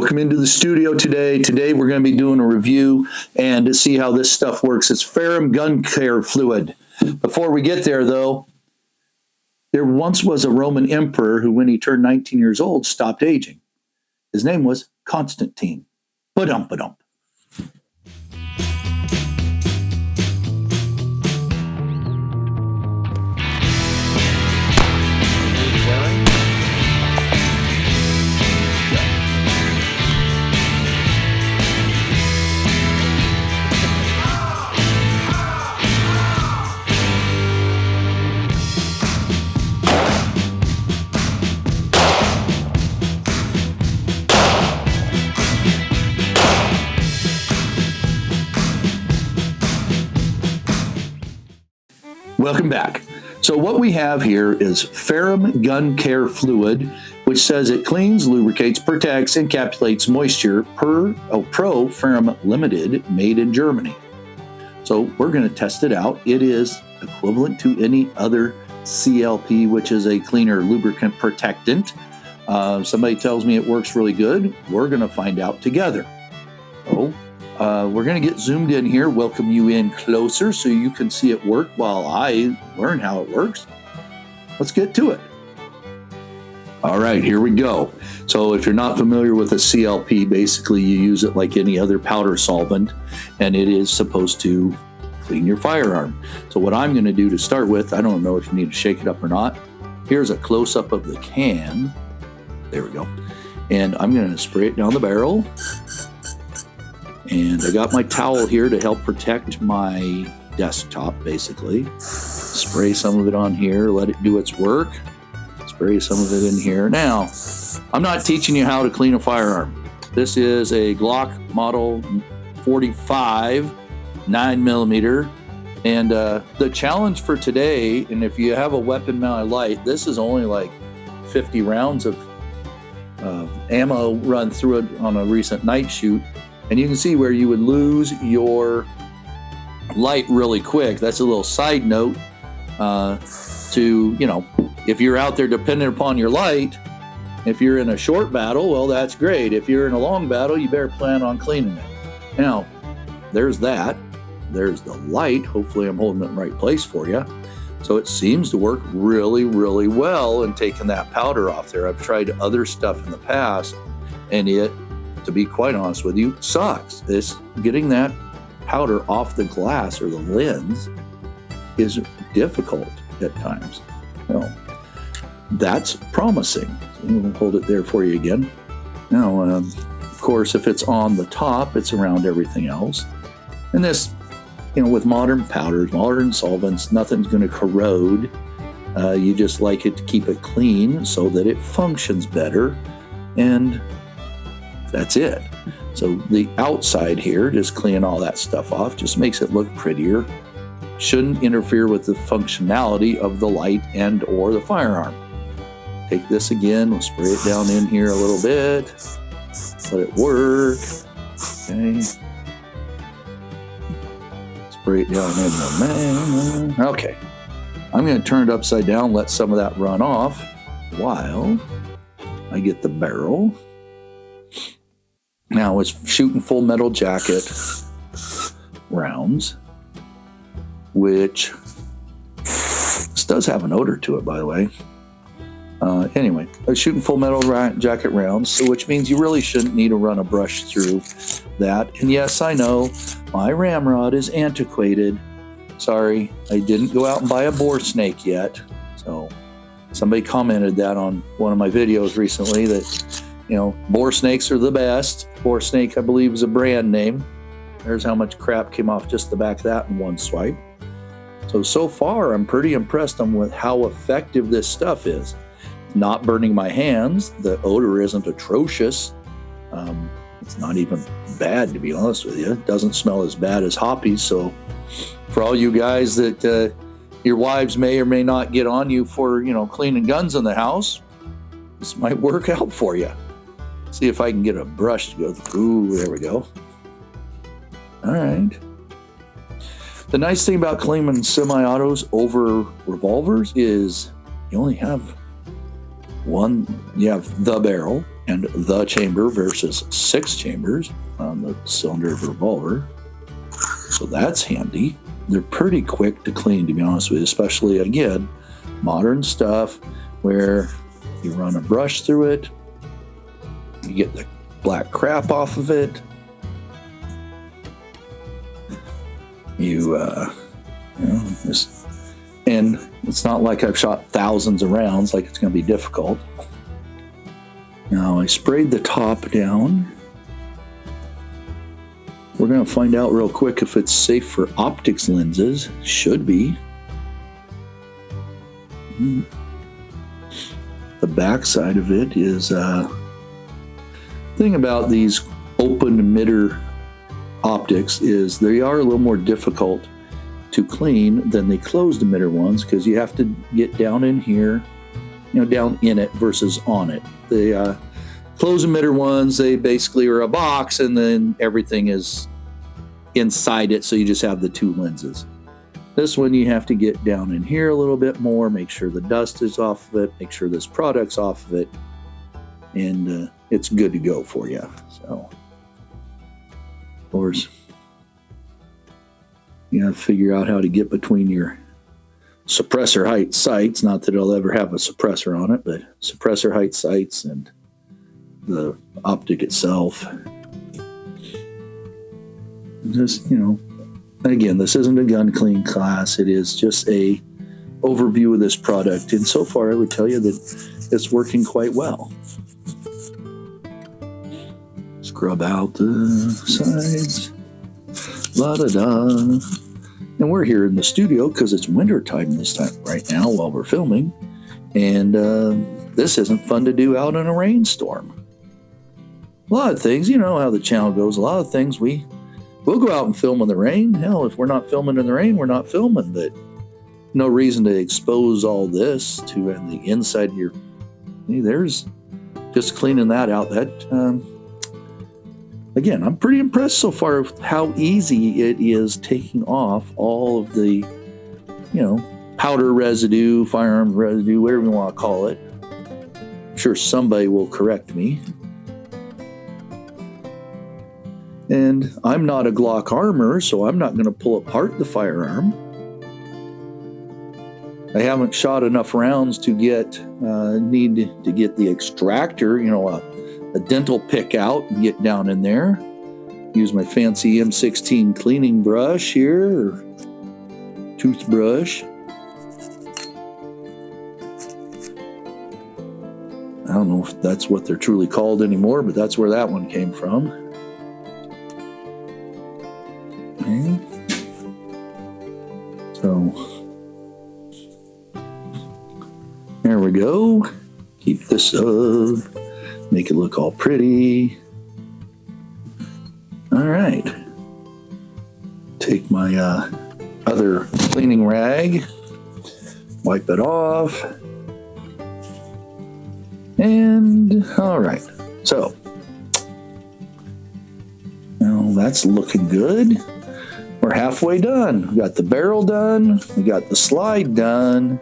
Welcome into the studio today. Today we're going to be doing a review and to see how this stuff works. It's Ferrum gun care fluid. Before we get there, though, there once was a Roman emperor who, when he turned 19 years old, stopped aging. His name was Constantine. Ba-dum. Welcome back. So what we have here is Ferrum Gun Care Fluid, which says it cleans, lubricates, protects, encapsulates moisture Pro Ferrum Limited, made in Germany. So we're going to test it out. It is equivalent to any other CLP, which is a cleaner lubricant protectant. Somebody tells me it works really good. We're going to find out together. So we're going to get zoomed in here, welcome you in closer so you can see it work while I learn how it works. Let's get to it. All right, here we go. So if you're not familiar with a CLP, basically you use it like any other powder solvent, and it is supposed to clean your firearm. So what I'm going to do to start with, I don't know if you need to shake it up or not. Here's a close-up of the can. There we go. And I'm going to spray it down the barrel. And I got my towel here to help protect my desktop, basically. Spray some of it on here, let it do its work. Spray some of it in here. Now, I'm not teaching you how to clean a firearm. This is a Glock model 45, 9mm. And the challenge for today, and if you have a weapon-mounted light, this is only like 50 rounds of ammo run through it on a recent night shoot. And you can see where you would lose your light really quick. That's a little side note to, if you're out there dependent upon your light, if you're in a short battle, well, that's great. If you're in a long battle, you better plan on cleaning it. Now, there's that. There's the light. Hopefully I'm holding it in the right place for you. So it seems to work really, really well in taking that powder off there. I've tried other stuff in the past, and it, to be quite honest with you, sucks. Getting that powder off the glass or the lens is difficult at times. Well, that's promising. So we'll hold it there for you again. Now, of course, if it's on the top, it's around everything else. And this, with modern powders, modern solvents, nothing's going to corrode. You just like it to keep it clean so that it functions better. And that's it. So the outside here, just clean all that stuff off, just makes it look prettier. Shouldn't interfere with the functionality of the light and or the firearm. Take this again, we'll spray it down in here a little bit. Let it work. Okay. Spray it down in the man. Okay. I'm going to turn it upside down, let some of that run off while I get the barrel. Now it's shooting full metal jacket rounds, which this does have an odor to it, by the way. Anyway, it's shooting full metal jacket rounds, so which means you really shouldn't need to run a brush through that. And yes, I know my ramrod is antiquated. Sorry, I didn't go out and buy a bore snake yet. So somebody commented that on one of my videos recently that, bore snakes are the best. Bore snake, I believe, is a brand name. There's how much crap came off just the back of that in one swipe. So far, I'm pretty impressed with how effective this stuff is. Not burning my hands. The odor isn't atrocious. It's not even bad, to be honest with you. It doesn't smell as bad as Hoppy's. So for all you guys that your wives may or may not get on you for, cleaning guns in the house, this might work out for you. See if I can get a brush to go through. Ooh, there we go. All right. The nice thing about cleaning semi-autos over revolvers is you only have one. You have the barrel, and the chamber versus 6 chambers on the cylinder of a revolver. So that's handy. They're pretty quick to clean, to be honest with you, especially, again, modern stuff where you run a brush through it, you get the black crap off of it, and it's not like I've shot thousands of rounds, like it's going to be difficult. Now I sprayed the top down. We're going to find out real quick if it's safe for optics lenses. Should be. The back side of it is thing about these open emitter optics is they are a little more difficult to clean than the closed emitter ones, because you have to get down in here, down in it versus on it. The closed emitter ones, they basically are a box and then everything is inside it, so you just have the 2 lenses. This one you have to get down in here a little bit more, make sure the dust is off of it, make sure this product's off of it, and it's good to go for you. So, of course, you got to figure out how to get between your suppressor height sights, not that it'll ever have a suppressor on it, but suppressor height sights and the optic itself. Just, again, this isn't a gun clean class. It is just a overview of this product. And so far, I would tell you that it's working quite well. Scrub out the sides. La-da-da. And we're here in the studio because it's winter time this time right now while we're filming. And this isn't fun to do out in a rainstorm. A lot of things, you know how the channel goes, a lot of things we'll go out and film in the rain. Hell, if we're not filming in the rain, we're not filming. But no reason to expose all this to the inside of your... there's just cleaning that out. That... Again, I'm pretty impressed so far with how easy it is taking off all of the, powder residue, firearm residue, whatever you want to call it. I'm sure somebody will correct me. And I'm not a Glock armor, so I'm not going to pull apart the firearm. I haven't shot enough rounds to need to get the extractor, a dental pick out and get down in there. Use my fancy M16 cleaning brush here, or toothbrush. I don't know if that's what they're truly called anymore, but that's where that one came from. Okay. So, there we go. Keep this up. Make it look all pretty. All right. Take my other cleaning rag, wipe it off, and all right. So, now that's looking good. We're halfway done. We got the barrel done. We got the slide done.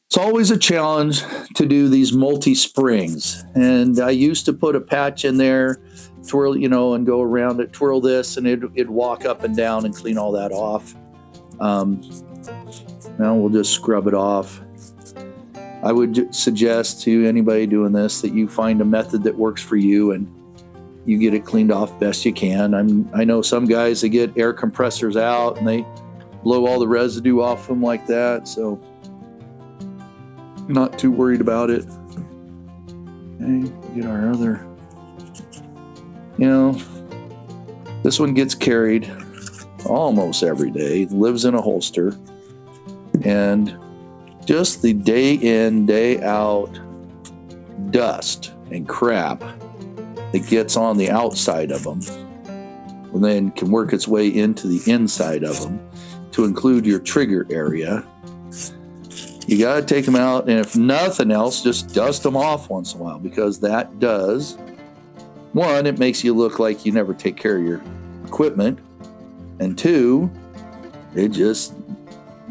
It's always a challenge to do these multi-springs. And I used to put a patch in there, twirl, and go around it, twirl this, and it'd walk up and down and clean all that off. Now we'll just scrub it off. I would suggest to anybody doing this that you find a method that works for you and you get it cleaned off best you can. I know some guys, they get air compressors out and they blow all the residue off them like that, so not too worried about it. Okay, get our other, this one gets carried almost every day, lives in a holster, and just the day in, day out dust and crap that gets on the outside of them and then can work its way into the inside of them to include your trigger area. You got to take them out, and if nothing else, just dust them off once in a while, because that does, one, it makes you look like you never take care of your equipment, and two, it just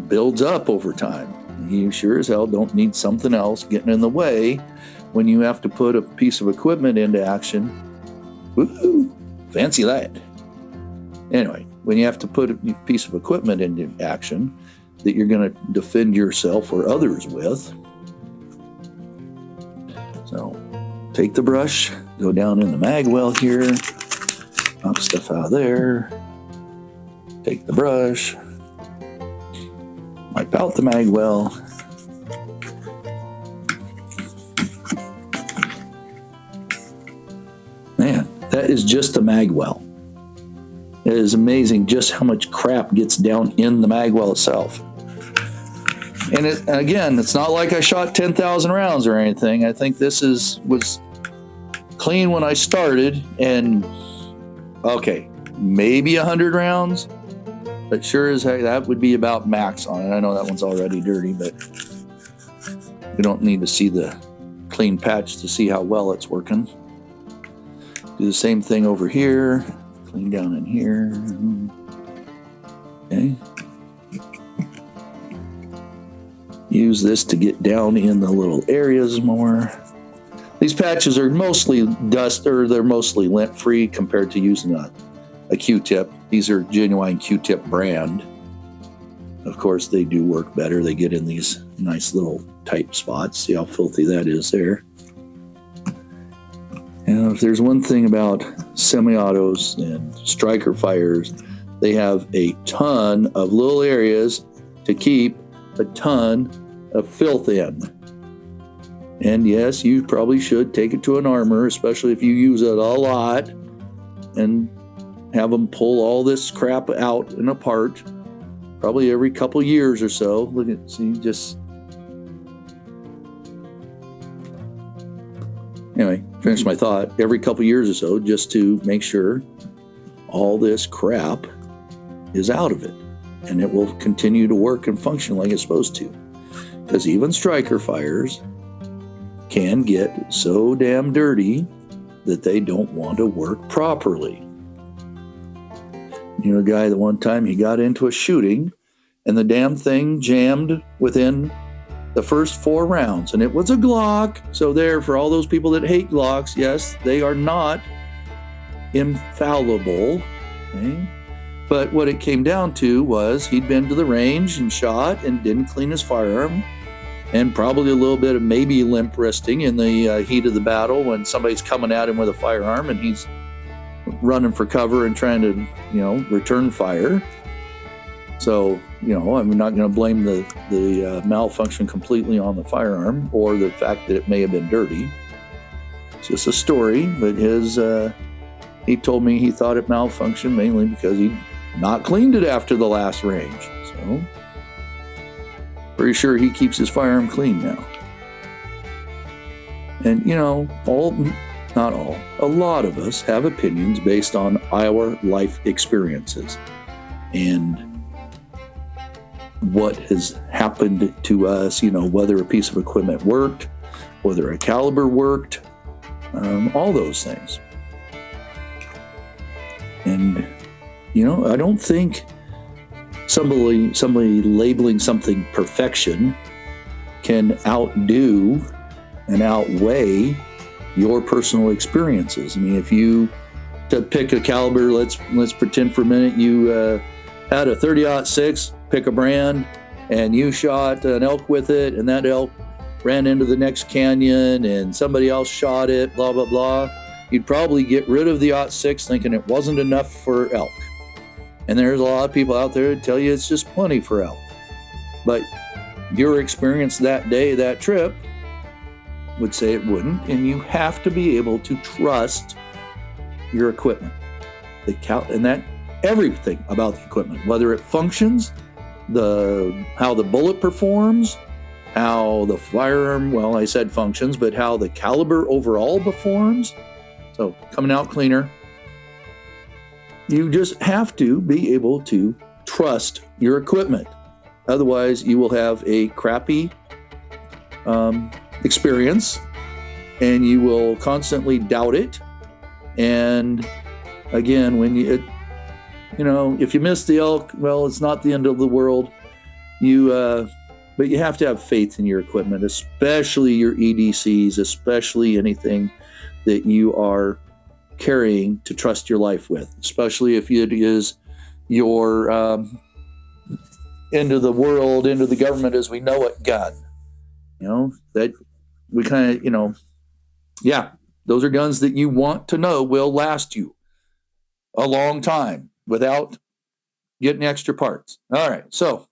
builds up over time. You sure as hell don't need something else getting in the way when you have to put a piece of equipment into action. Woo-hoo, fancy that. Anyway, when you have to put a piece of equipment into action that you're going to defend yourself or others with. So take the brush, go down in the mag well here, knock stuff out of there, take the brush, wipe out the mag well. Man, that is just a mag well. It is amazing just how much crap gets down in the mag well itself. And again, it's not like I shot 10,000 rounds or anything. I think this was clean when I started, and okay, maybe 100 rounds, but sure as heck, that would be about max on it. I know that one's already dirty, but we don't need to see the clean patch to see how well it's working. Do the same thing over here. Clean down in here. Okay. Use this to get down in the little areas more. These patches are mostly dust, or they're mostly lint free compared to using a Q-tip. These are genuine Q-tip brand. Of course, they do work better. They get in these nice little tight spots. See how filthy that is there. And if there's one thing about semi-autos and striker fires, they have a ton of little areas to keep a ton of filth in. And yes, you probably should take it to an armor, especially if you use it a lot, and have them pull all this crap out and apart, probably every couple years or so. Look at, see, just... Anyway, finish my thought. Every couple years or so, just to make sure all this crap is out of it, and it will continue to work and function like it's supposed to. Because even striker fires can get so damn dirty that they don't want to work properly. You know, a guy that one time he got into a shooting, and the damn thing jammed within the first 4 rounds, and it was a Glock. So there, for all those people that hate Glocks, yes, they are not infallible. Okay? But what it came down to was he'd been to the range and shot and didn't clean his firearm, and probably a little bit of maybe limp wristing in the heat of the battle when somebody's coming at him with a firearm and he's running for cover and trying to, return fire. So, I'm not going to blame the malfunction completely on the firearm or the fact that it may have been dirty. It's just a story, but he told me he thought it malfunctioned mainly because he'd not cleaned it after the last range. So, pretty sure he keeps his firearm clean now. And, a lot of us have opinions based on our life experiences and what has happened to us, whether a piece of equipment worked, whether a caliber worked, all those things. And, I don't think somebody labeling something perfection can outdo and outweigh your personal experiences. I mean, if you, to pick a caliber, let's pretend for a minute you had a 30-06, pick a brand, and you shot an elk with it, and that elk ran into the next canyon, and somebody else shot it, blah, blah, blah. You'd probably get rid of the 06 thinking it wasn't enough for elk. And there's a lot of people out there that tell you it's just plenty for elk. But your experience that day, that trip, would say it wouldn't, and you have to be able to trust your equipment. And that everything about the equipment, whether it functions, how the bullet performs, how the firearm, well, I said functions, but how the caliber overall performs. So coming out cleaner. You just have to be able to trust your equipment. Otherwise, you will have a crappy experience, and you will constantly doubt it. And again, when if you miss the elk, well, it's not the end of the world. You But you have to have faith in your equipment, especially your EDCs, especially anything that you are carrying to trust your life with, especially if it is your end of the world, end of the government as we know it gun. That we kind of, those are guns that you want to know will last you a long time without getting extra parts. All right, so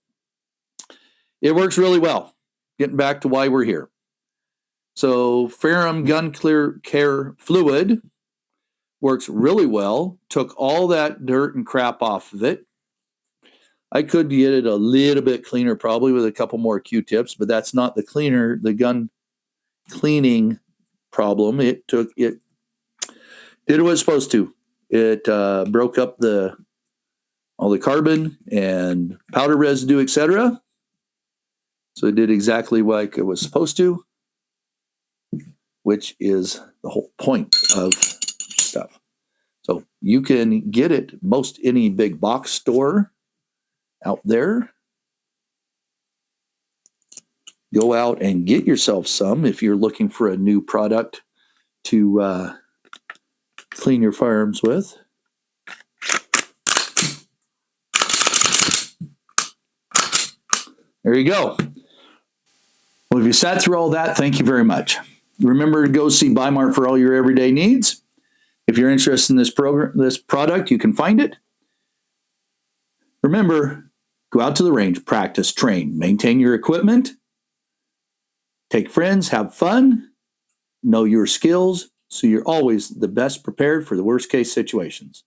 it works really well. Getting back to why we're here. So Ferrum Gun Clear Care Fluid works really well. Took all that dirt and crap off of it. I could get it a little bit cleaner probably with a couple more Q-tips, but that's not the gun cleaning problem. It did what it was supposed to. It broke up all the carbon and powder residue, etc. So it did exactly like it was supposed to, which is the whole point of stuff. So you can get it most any big box store out there. Go out and get yourself some if you're looking for a new product to clean your firearms with. There you go. Well, if you sat through all that, thank you very much. Remember to go see Bi-Mart for all your everyday needs. If you're interested in this product, you can find it. Remember, go out to the range, practice, train, maintain your equipment, take friends, have fun, know your skills, so you're always the best prepared for the worst case situations.